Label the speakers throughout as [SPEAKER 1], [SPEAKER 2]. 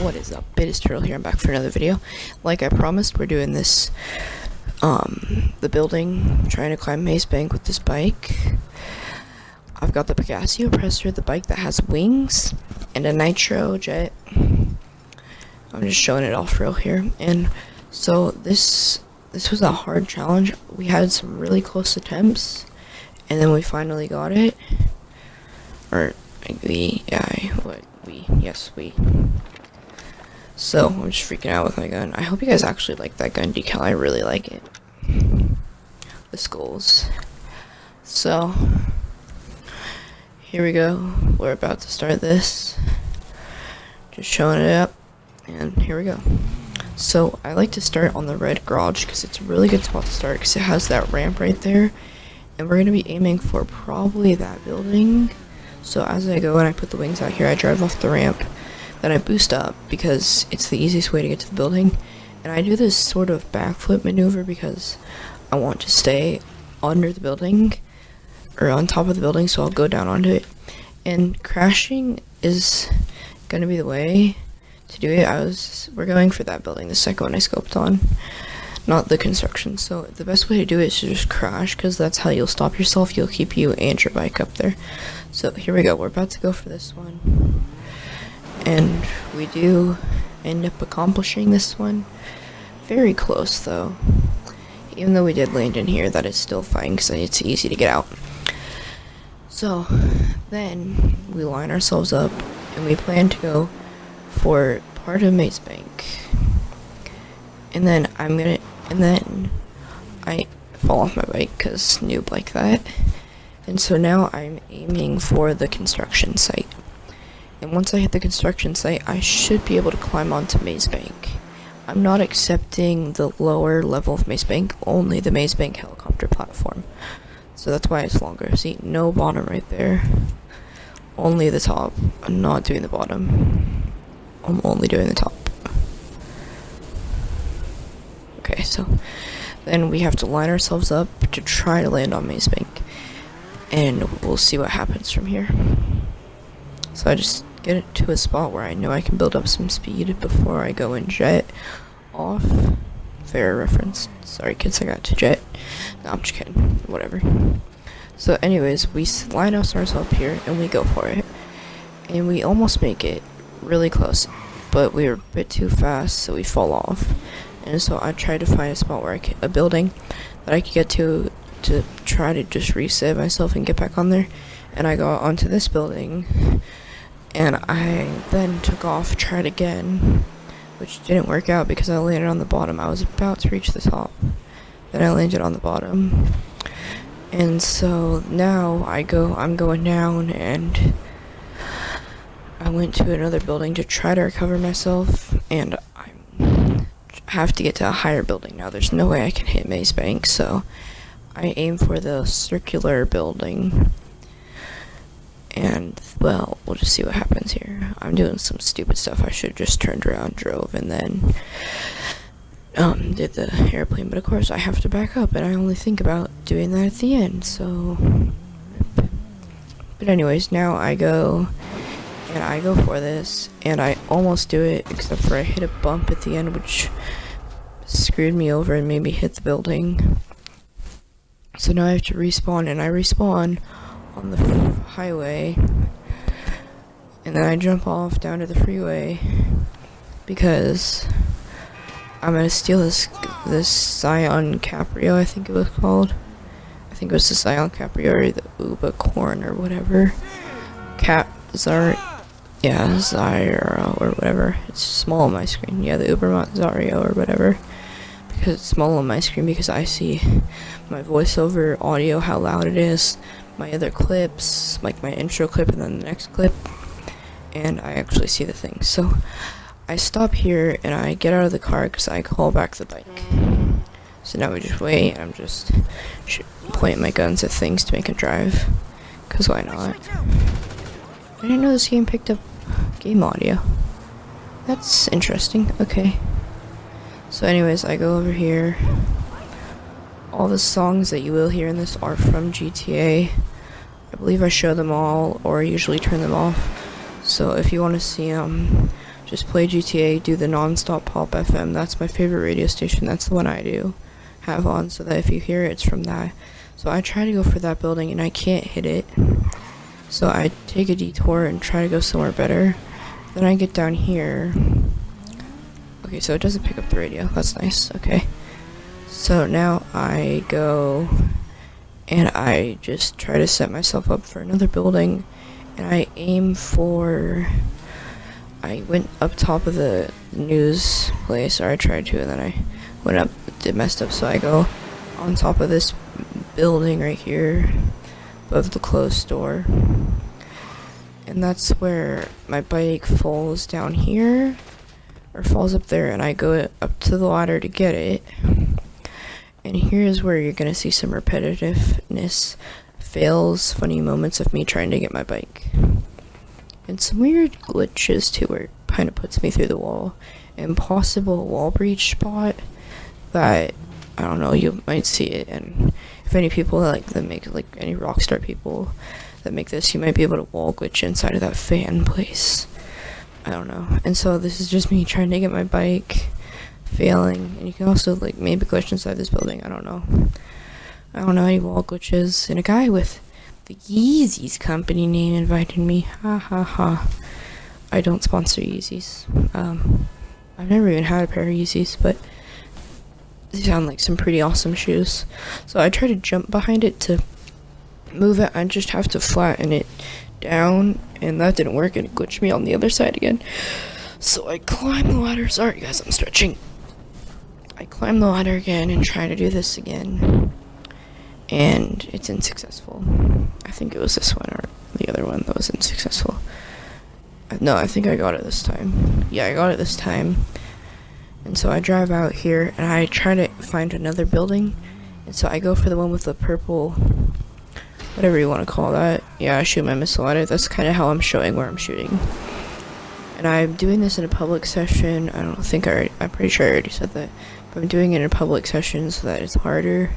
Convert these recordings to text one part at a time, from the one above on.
[SPEAKER 1] What is up? It is Turtle here. I'm back for another video. Like I promised, we're doing this, the building, trying to climb MazeBank with this bike. I've got the Pegasio Presser, the bike that has wings, and a nitro jet. I'm just showing it off real here. And so this was a hard challenge. We had some really close attempts, and then we finally got it. Or we. So I'm just freaking out with my gun. I hope you guys actually like that gun decal. I really like it. The skulls. So here we go. We're about to start this. Just showing it up, and here we go. So I like to start on the red garage because it's a really good spot to start because it has that ramp right there, and we're gonna be aiming for probably that building. So as I go and I put the wings out here, I drive off the ramp, then I boost up because it's the easiest way to get to the building. And I do this sort of backflip maneuver because I want to stay under the building, or on top of the building, so I'll go down onto it. And crashing is gonna be the way to do it. We're going for that building, the second one I scoped on, not the construction. So the best way to do it is to just crash, because that's how you'll stop yourself. You'll keep you and your bike up there. So here we go. We're about to go for this one, and we do end up accomplishing this one. Very close though. Even though we did land in here, that is still fine because it's easy to get out. So then we line ourselves up and we plan to go for part of MazeBank. And then I fall off my bike because noob like that. And so now I'm aiming for the construction site. And once I hit the construction site, I should be able to climb onto MazeBank. I'm not accepting the lower level of MazeBank, only the MazeBank helicopter platform. So that's why it's longer. See, no bottom right there. Only the top. I'm not doing the bottom. I'm only doing the top. Okay, so then we have to line ourselves up to try to land on MazeBank. And we'll see what happens from here. So I just get it to a spot where I know I can build up some speed before I go and jet off. Fair reference. Sorry kids, I got to jet. No, I'm just kidding. Whatever. So anyways, we line ourselves up here and we go for it. And we almost make it really close, but we were a bit too fast, so we fall off. And so I tried to find a spot where a building that I could get to try to just reset myself and get back on there. And I got onto this building, and I then took off, tried again, which didn't work out because I landed on the bottom. I was about to reach the top, then I landed on the bottom. And so now I'm going down, and I went to another building to try to recover myself, and I have to get to a higher building now. There's no way I can hit MazeBank, so I aim for the circular building. And, well, we'll just see what happens here. I'm doing some stupid stuff. I should have just turned around, drove, and then did the airplane. But of course, I have to back up, and I only think about doing that at the end, so. But anyways, now I go for this, and I almost do it, except for I hit a bump at the end, which screwed me over and made me hit the building. So now I have to respawn, and I respawn on the highway, and then I jump off down to the freeway because I'm gonna steal this Scion Caprio, I think it was called. I think it was the Scion Caprio or the Uba Corn or whatever. Zyro or whatever. It's small on my screen. Yeah, the Ubermont Zario or whatever. Because it's small on my screen because I see my voiceover audio, how loud it is, my other clips, like my intro clip and then the next clip, and I actually see the thing. So I stop here and I get out of the car because I call back the bike. So now we just wait, and I'm just pointing my guns at things to make it drive, because why not? I didn't know this game picked up game audio. That's interesting. Okay. So anyways, I go over here. All the songs that you will hear in this are from GTA. I believe I show them all, or I usually turn them off. So if you want to see them, just play GTA, do the non-stop pop FM. That's my favorite radio station. That's the one I do have on, so that if you hear it, it's from that. So I try to go for that building and I can't hit it. So I take a detour and try to go somewhere better. Then I get down here. Okay, so it doesn't pick up the radio. That's nice. Okay. So now I go and I just try to set myself up for another building. And I aim for... I went up top of the news place, or I tried to, and then I went up, it messed up, so I go on top of this building right here, above the closed store. And that's where my bike falls down here, or falls up there, and I go up to the ladder to get it. And here's where you're gonna see some repetitiveness, fails, funny moments of me trying to get my bike. And some weird glitches too, where it kind of puts me through the wall. And possible wall breach spot that, I don't know, you might see it. And if any people that make, like any Rockstar people that make this, you might be able to wall glitch inside of that fan place. I don't know. And so this is just me trying to get my bike, failing. And you can also like maybe glitch inside this building. I don't know. I don't know any wall glitches. And a guy with the Yeezys company name invited me. Ha ha ha. I don't sponsor Yeezys. I've never even had a pair of Yeezys, but they sound like some pretty awesome shoes. So I try to jump behind it to move it. I just have to flatten it down, and that didn't work, and it glitched me on the other side again. So I climb the ladder. Sorry guys, I'm stretching. I climb the ladder again and try to do this again. And it's unsuccessful. I think it was this one or the other one that was unsuccessful. No, I think I got it this time. Yeah, I got it this time. And so I drive out here and I try to find another building. And so I go for the one with the purple, whatever you want to call that. Yeah, I shoot my missile at it. That's kind of how I'm showing where I'm shooting. And I'm doing this in a public session. I'm pretty sure I already said that. But I'm doing it in a public session so that it's harder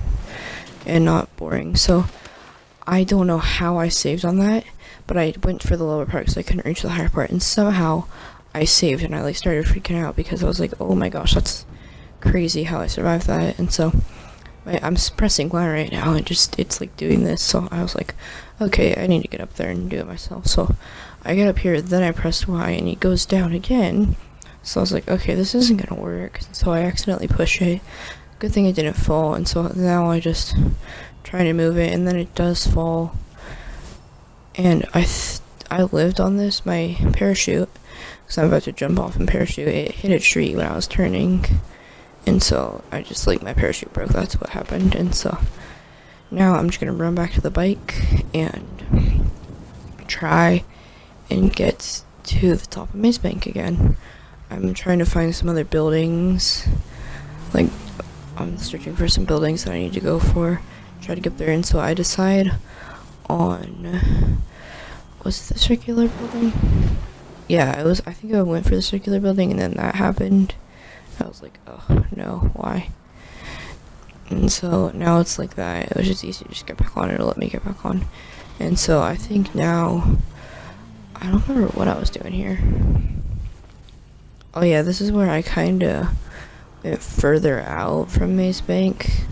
[SPEAKER 1] and not boring. So I don't know how I saved on that, but I went for the lower part because I couldn't reach the higher part, and somehow I saved, and I like started freaking out because I was like, oh my gosh, that's crazy how I survived that. And so I'm pressing Y right now, and it's like doing this. So I was like, okay, I need to get up there and do it myself. So I get up here, then I press Y and it goes down again. So I was like, okay, this isn't gonna work. So I accidentally push it. Good thing it didn't fall, and so now I just try to move it, and then it does fall. And I lived on this, my parachute, because I'm about to jump off and parachute. It hit a tree when I was turning, and so I just like my parachute broke. That's what happened. And so now I'm just gonna run back to the bike and try and get to the top of MazeBank again. I'm trying to find some other buildings, like I'm searching for some buildings that I need to go for, try to get there. And so I decide on, was it the circular building? Yeah, it was. I think I went for the circular building, and then that happened. I was like, oh no, why? And so now it's like that. It was just easy to just get back on. It'll let me get back on. And so I think now, I don't remember what I was doing here. Oh yeah, this is where I kind of went further out from MazeBank.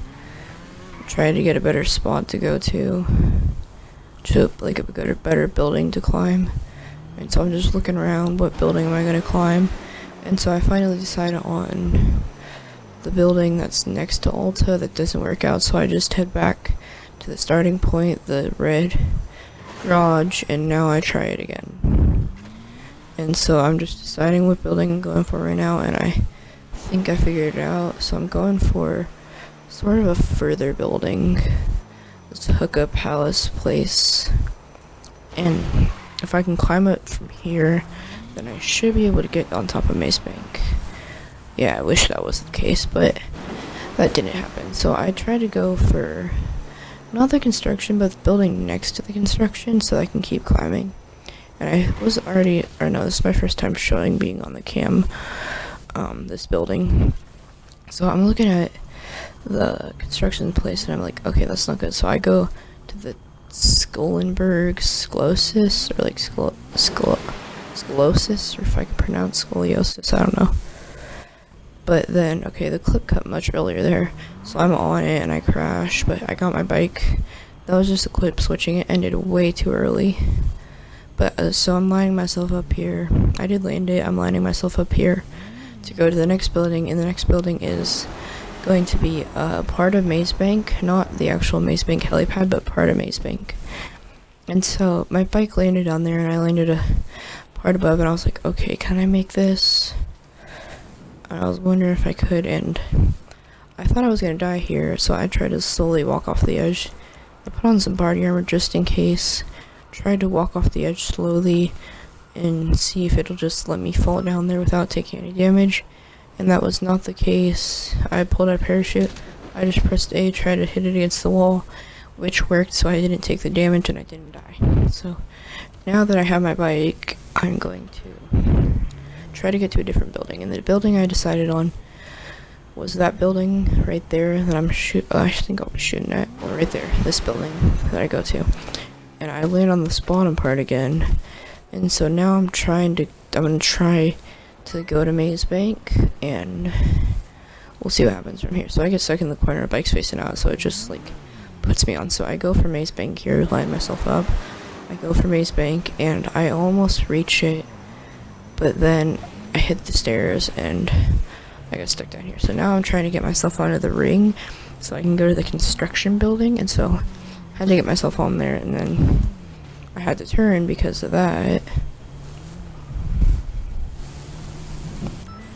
[SPEAKER 1] Try to get a better spot to go to like a better building to climb. And so I'm just looking around, what building am I going to climb? And so I finally decided on the building that's next to Alta. That doesn't work out, so I just head back to the starting point, the red garage, and now I try it again. And so I'm just deciding what building I'm going for right now, and I think I figured it out. So I'm going for sort of a further building. This Hookah Palace place. And if I can climb it from here, then I should be able to get on top of MazeBank. Yeah, I wish that was the case, but that didn't happen. So I tried to go for not the construction, but the building next to the construction, so I can keep climbing. And I was already, or no, this is my first time showing being on the cam, this building. So I'm looking at the construction place, and I'm like, okay, that's not good. So I go to the Skollenberg Sklosis, or like scoliosis, or if I could pronounce scoliosis, I don't know. But then, okay, the clip cut much earlier there, so I'm on it and I crashed, but I got my bike. That was just a clip switching, it ended way too early. But, so I'm lining myself up here. I did land it, I'm lining myself up here to go to the next building, and the next building is going to be part of MazeBank, not the actual MazeBank helipad, but part of MazeBank. And so my bike landed on there, and I landed a part above, and I was like, okay, can I make this? I was wondering if I could, and I thought I was gonna die here, so I tried to slowly walk off the edge. I put on some body armor just in case, tried to walk off the edge slowly and see if it'll just let me fall down there without taking any damage, and that was not the case. I pulled out a parachute, I just pressed A, tried to hit it against the wall, which worked, so I didn't take the damage and I didn't die. So now that I have my bike, I'm going to try to get to a different building, and the building I decided on was that building right there that I think I was shooting at, or right there, this building that I go to. And I land on the bottom part again, and so now I'm gonna try to go to MazeBank, and we'll see what happens from here. So I get stuck in the corner, bike's facing out, so it just like puts me on. So I go for MazeBank here, line myself up, I go for MazeBank, and I almost reach it, but then I hit the stairs and I got stuck down here. So now I'm trying to get myself onto the ring so I can go to the construction building, and so I had to get myself on there, and then I had to turn because of that.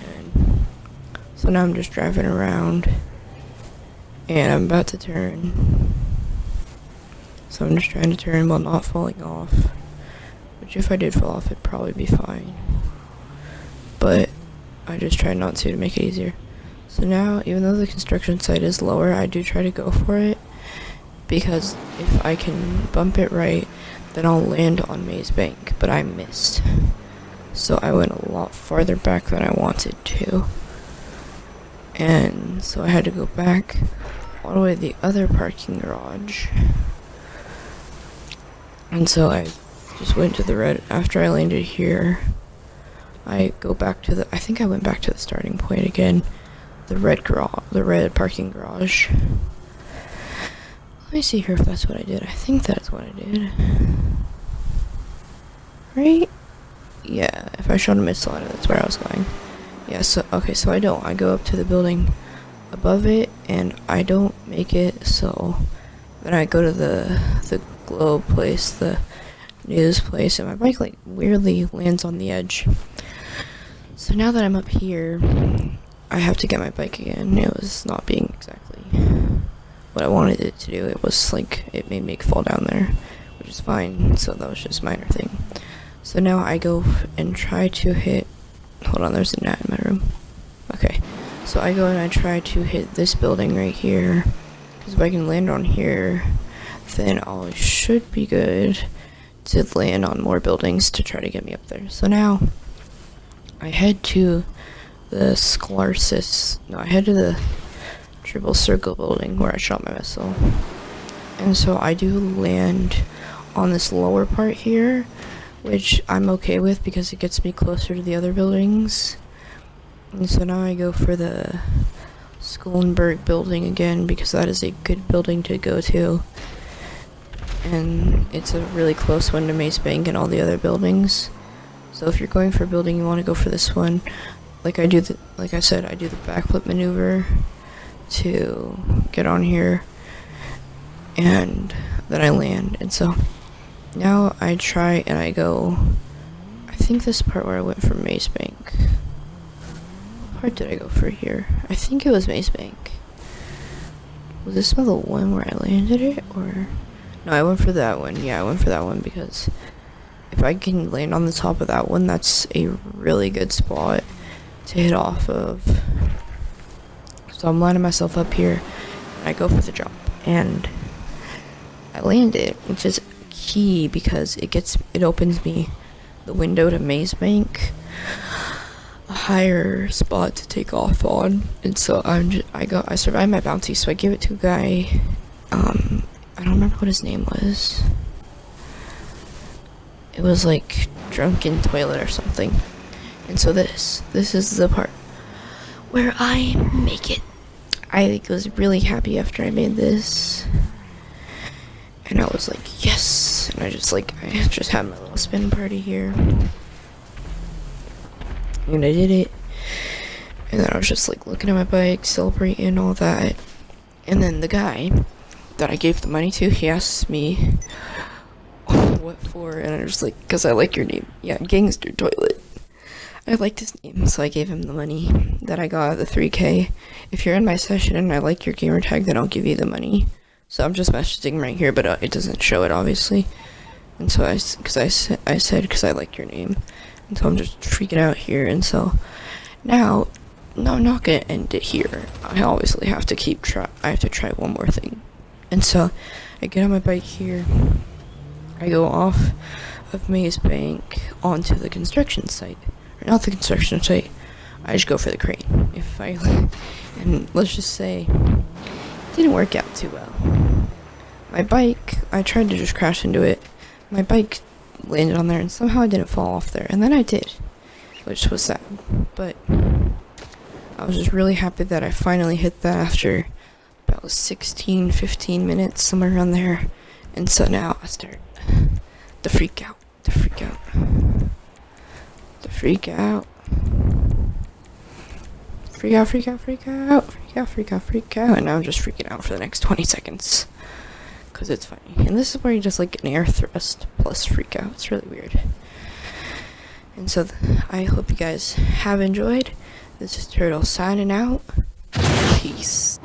[SPEAKER 1] And so now I'm just driving around and I'm about to turn. So I'm just trying to turn while not falling off, which if I did fall off it'd probably be fine, but I just tried not to make it easier. So now, even though the construction site is lower, I do try to go for it, because if I can bump it right, then I'll land on MazeBank, but I missed. So I went a lot farther back than I wanted to. And so I had to go back all the way to the other parking garage. And so I just went to the red, after I landed here, I go back to I think I went back to the starting point again, the red parking garage. Let me see here if that's what I did. I think that's what I did. Right? Yeah, if I shot a missile at it, that's where I was going. Yeah, so, okay, so I go up to the building above it, and I don't make it, so then I go to the globe place, the news place, and my bike, like, weirdly lands on the edge. So now that I'm up here, I have to get my bike again. It was not being exactly what I wanted it to do. It was like, it made me fall down there, which is fine, so that was just a minor thing. So now I go and try to hit, hold on, there's a gnat in my room. Okay, so I go and I try to hit this building right here, because if I can land on here, then I should be good to land on more buildings to try to get me up there. So now I head to the I head to the triple circle building where I shot my missile. And so I do land on this lower part here, which I'm okay with because it gets me closer to the other buildings. And so now I go for the Skollenberg building again, because that is a good building to go to. And it's a really close one to MazeBank and all the other buildings. So if you're going for a building, you want to go for this one. Like I said, I do the backflip maneuver to get on here, and then I land. And so now I try and I go, I think this part where I went for MazeBank. What part did I go for here? I think it was MazeBank. Was this the one where I landed it, or? No, I went for that one. Yeah, I went for that one because if I can land on the top of that one, that's a really good spot to hit off of. So I'm lining myself up here, and I go for the jump, and I land it, which is key because it opens me the window to MazeBank, a higher spot to take off on. And so I survived my bounty, so I give it to a guy. I don't remember what his name was. It was like drunken toilet or something. And so this is the part where I make it. I was really happy after I made this. And I was like, yes! And I just had my little spin party here. And I did it. And then I was just like looking at my bike, celebrating all that. And then the guy that I gave the money to, he asked me, what for? And I was like, because I like your name. Yeah, Gangster Toilet. I liked his name, so I gave him the money that I got, the 3K. If you're in my session and I like your gamer tag, then I'll give you the money. So I'm just messaging right here, but it doesn't show it, obviously. And so I said, because I like your name. And so I'm just freaking out here. And so now, no, I'm not going to end it here. I obviously have to I have to try one more thing. And so I get on my bike here. I go off of MazeBank onto the construction site. Or not the construction site. I just go for the crane. And let's just say, it didn't work out too well. My bike, I tried to just crash into it. My bike landed on there and somehow I didn't fall off there. And then I did, which was sad. But I was just really happy that I finally hit that after about 16, 15 minutes, somewhere around there. And so now I start the freak out. Freak out. And now I'm just freaking out for the next 20 seconds. Because it's funny. And this is where you just like an air thrust plus freak out. It's really weird. And so I hope you guys have enjoyed. This is Turtle signing out. Peace.